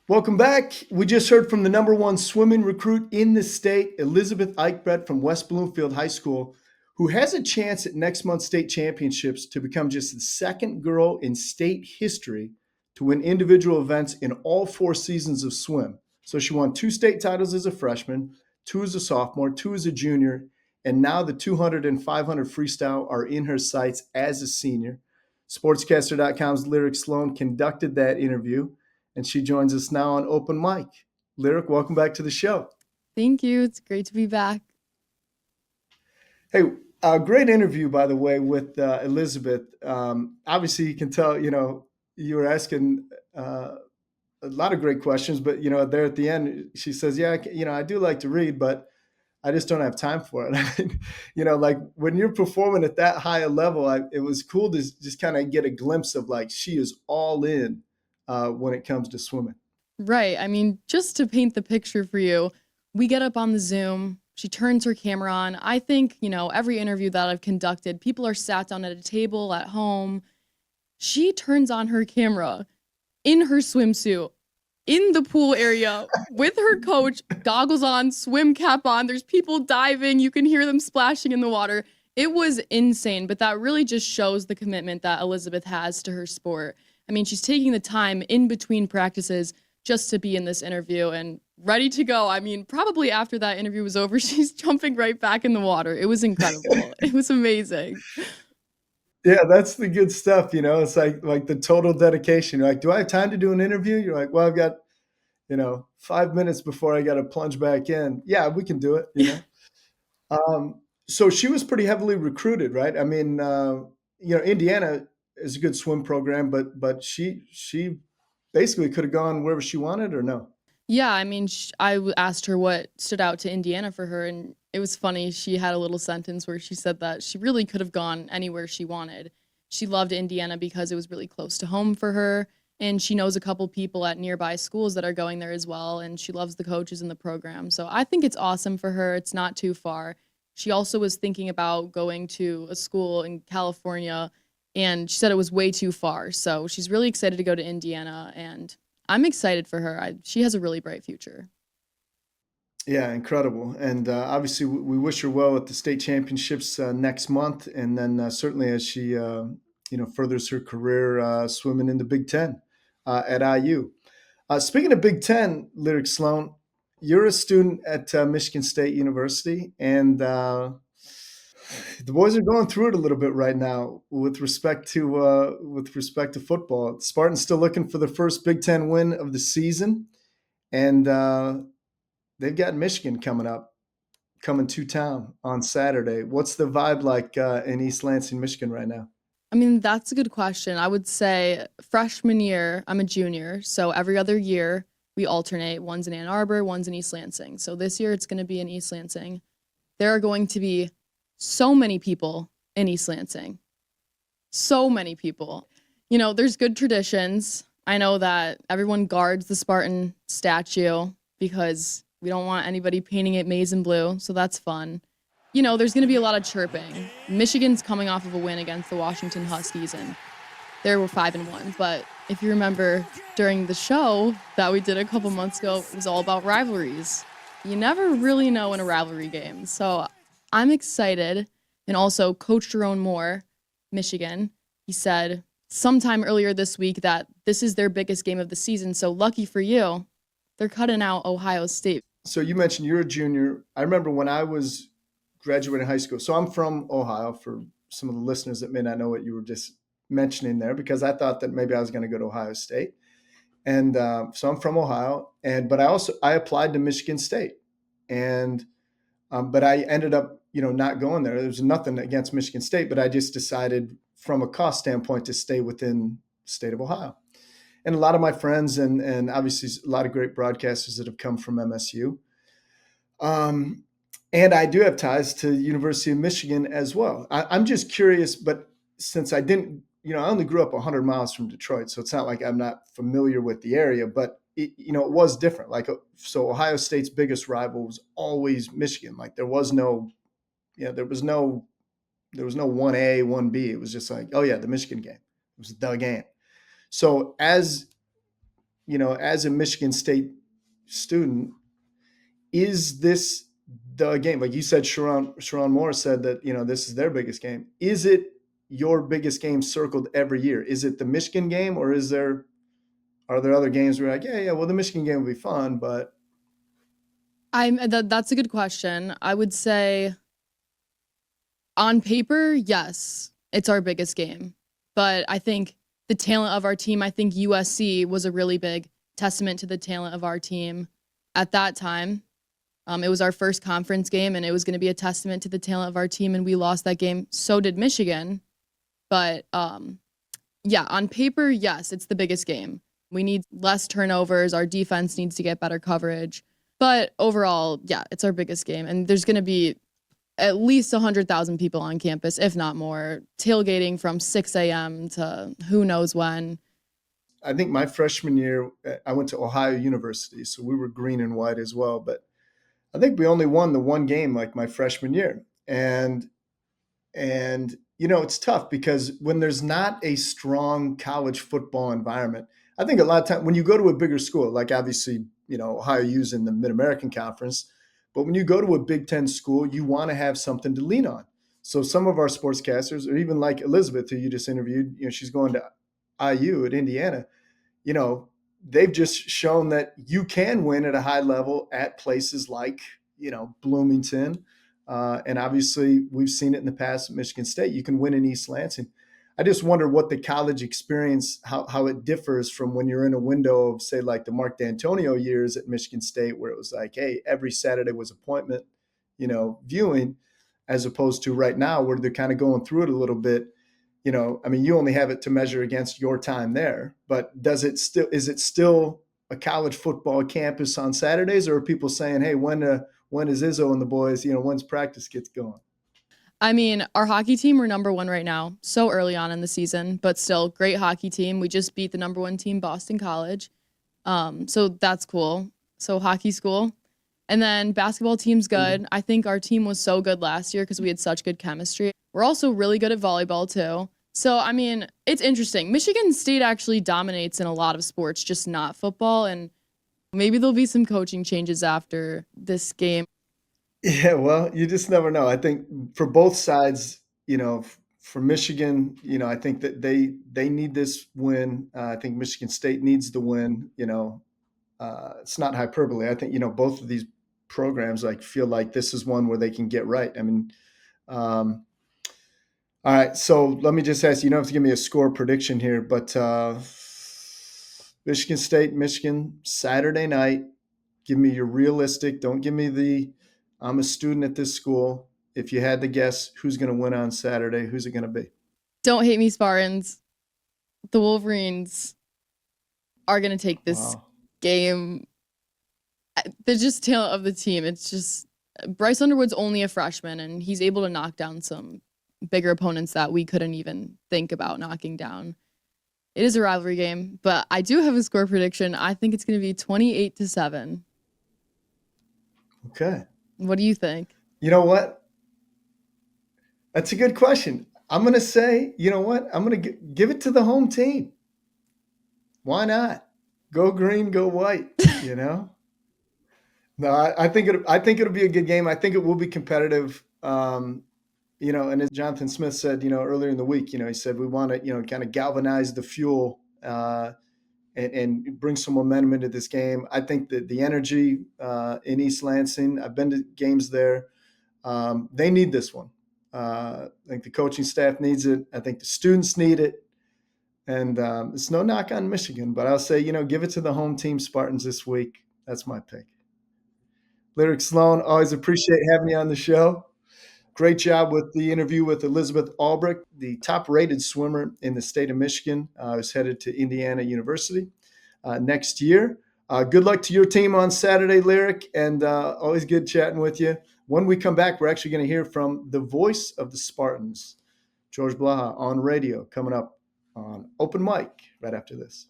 Welcome back. We just heard from the number one swimming recruit in the state, Elizabeth Eichbrett from West Bloomfield High School, who has a chance at next month's state championships to become just the second girl in state history to win individual events in all four seasons of swim. So she won two state titles as a freshman, two as a sophomore, two as a junior, and now the 200 and 500 freestyle are in her sights as a senior. SportsCaster.com's Lyric Sloan conducted that interview, and she joins us now on Open Mic. Lyric, welcome back to the show. Thank you. It's great to be back. Hey, great interview, by the way, with Elizabeth. Obviously, you can tell, you were asking a lot of great questions, but, there at the end, she says, yeah, I do like to read, but I just don't have time for it. I mean, like when you're performing at that high a level, it was cool to just kind of get a glimpse of like she is all in when it comes to swimming. Right. I mean, just to paint the picture for you, we get up on the Zoom. She turns her camera on. I think, every interview that I've conducted, people are sat down at a table at home. She turns on her camera in her swimsuit in the pool area with her coach, goggles on, swim cap on. There's people diving. You can hear them splashing in the water. It was insane, but that really just shows the commitment that Elizabeth has to her sport. I mean, she's taking the time in between practices just to be in this interview and ready to go. I mean, probably after that interview was over, she's jumping right back in the water. It was incredible. It was amazing. Yeah, that's the good stuff. It's like the total dedication. You're like, do I have time to do an interview? You're like, well, I've got 5 minutes before I got to plunge back in. Yeah, we can do it. So she was pretty heavily recruited, right? I mean, Indiana is a good swim program, but she basically could have gone wherever she wanted, or no? Yeah, I mean, asked her what stood out to Indiana for her, and it was funny. She had a little sentence where she said that she really could have gone anywhere she wanted. She loved Indiana because it was really close to home for her, and she knows a couple people at nearby schools that are going there as well, and she loves the coaches in the program. So I think it's awesome for her. It's not too far. She also was thinking about going to a school in California, and she said it was way too far. So she's really excited to go to Indiana, and I'm excited for her. She has a really bright future. Yeah, incredible. And obviously, we wish her well at the state championships next month, and then certainly as she furthers her career swimming in the Big Ten at IU. Speaking of Big Ten, Lyric Sloan, you're a student at Michigan State University, and the boys are going through it a little bit right now with respect to football. The Spartans still looking for the first Big Ten win of the season, and they've got Michigan coming to town on Saturday. What's the vibe like in East Lansing, Michigan right now? I mean, that's a good question. I would say freshman year, I'm a junior. So every other year, we alternate. One's in Ann Arbor, one's in East Lansing. So this year, it's going to be in East Lansing. There are going to be so many people in East Lansing. So many people. There's good traditions. I know that everyone guards the Spartan statue because we don't want anybody painting it maize and blue. So that's fun. There's going to be a lot of chirping. Michigan's coming off of a win against the Washington Huskies, and they were 5-1. But if you remember during the show that we did a couple months ago, it was all about rivalries. You never really know in a rivalry game. So I'm excited. And also, Coach Jerome Moore, Michigan, he said sometime earlier this week that this is their biggest game of the season. So lucky for you, they're cutting out Ohio State. So you mentioned you're a junior. I remember when I was graduating high school. So I'm from Ohio, for some of the listeners that may not know what you were just mentioning there, because I thought that maybe I was going to go to Ohio State. And so I'm from Ohio, but I applied to Michigan State, and but I ended up not going there. There was nothing against Michigan State, but I just decided from a cost standpoint to stay within the state of Ohio. And a lot of my friends and obviously a lot of great broadcasters that have come from MSU. And I do have ties to University of Michigan as well. I'm just curious, but since I didn't, I only grew up 100 miles from Detroit, so it's not like I'm not familiar with the area, but it was different. Like, so Ohio State's biggest rival was always Michigan. Like there was no 1A, 1B. It was just like, oh yeah, the Michigan game. It was the game. So as as a Michigan State student, is this the game? Like you said, Sharon Moore said that, this is their biggest game. Is it your biggest game circled every year? Is it the Michigan game, or are there other games where you're like, yeah, well, the Michigan game will be fun, but That's a good question. I would say on paper, yes, it's our biggest game. But I think the talent of our team, I think USC was a really big testament to the talent of our team at that time. It was our first conference game, and it was going to be a testament to the talent of our team, and we lost that game. So did Michigan. But yeah, on paper, yes, it's the biggest game. We need less turnovers. Our defense needs to get better coverage. But overall, yeah, it's our biggest game. And there's going to be at least 100,000 people on campus, if not more, tailgating from 6 a.m. to who knows when. I think my freshman year, I went to Ohio University, so we were green and white as well. But I think we only won the one game like my freshman year. And it's tough because when there's not a strong college football environment, I think a lot of times when you go to a bigger school, like obviously, Ohio U's in the Mid-American Conference, but when you go to a Big Ten school, you want to have something to lean on. So some of our sportscasters, or even like Elizabeth, who you just interviewed, she's going to IU at Indiana, they've just shown that you can win at a high level at places like, Bloomington. And obviously, we've seen it in the past at Michigan State. You can win in East Lansing. I just wonder what the college experience, how it differs from when you're in a window of, say, like the Mark D'Antonio years at Michigan State, where it was like, hey, every Saturday was appointment, viewing, as opposed to right now where they're kind of going through it a little bit. You only have it to measure against your time there, but is it still a college football campus on Saturdays, or are people saying, hey, when is Izzo and the boys, when's practice gets going? I mean, our hockey team, we're number one right now, so early on in the season, but still great hockey team. We just beat the number one team, Boston College. So that's cool. So hockey's cool. And then basketball team's good. I think our team was so good last year because we had such good chemistry. We're also really good at volleyball too. So, I mean, it's interesting. Michigan State actually dominates in a lot of sports, just not football. And maybe there'll be some coaching changes after this game. Yeah, well, you just never know. I think for both sides, for Michigan, I think that they need this win. I think Michigan State needs the win. It's not hyperbole. I think both of these programs feel like this is one where they can get right. I mean, all right. So let me just ask you. You don't have to give me a score prediction here, but Michigan State, Michigan, Saturday night. Give me your realistic. Don't give me the I'm a student at this school. If you had to guess who's going to win on Saturday, who's it going to be? Don't hate me, Spartans. The Wolverines are going to take this game. They're just talent of the team. It's just Bryce Underwood's only a freshman, and he's able to knock down some bigger opponents that we couldn't even think about knocking down. It is a rivalry game, but I do have a score prediction. I think it's going to be 28-7. Okay. What do you think? You know what? That's a good question. I'm going to say, you know what? I'm going to give it to the home team. Why not? Go green, go white, No, I think it'll be a good game. I think it will be competitive. And as Jonathan Smith said, earlier in the week, he said we want to, kind of galvanize the fuel and bring some momentum into this game. I think that the energy in East Lansing, I've been to games there. They need this one. I think the coaching staff needs it. I think the students need it. And it's no knock on Michigan, but I'll say, give it to the home team Spartans this week. That's my pick. Lyric Sloan, always appreciate having you on the show. Great job with the interview with Elizabeth Albrecht, the top-rated swimmer in the state of Michigan, who's headed to Indiana University next year. Good luck to your team on Saturday, Lyric, and always good chatting with you. When we come back, we're actually going to hear from the voice of the Spartans, George Blaha, on radio, coming up on Open Mic right after this.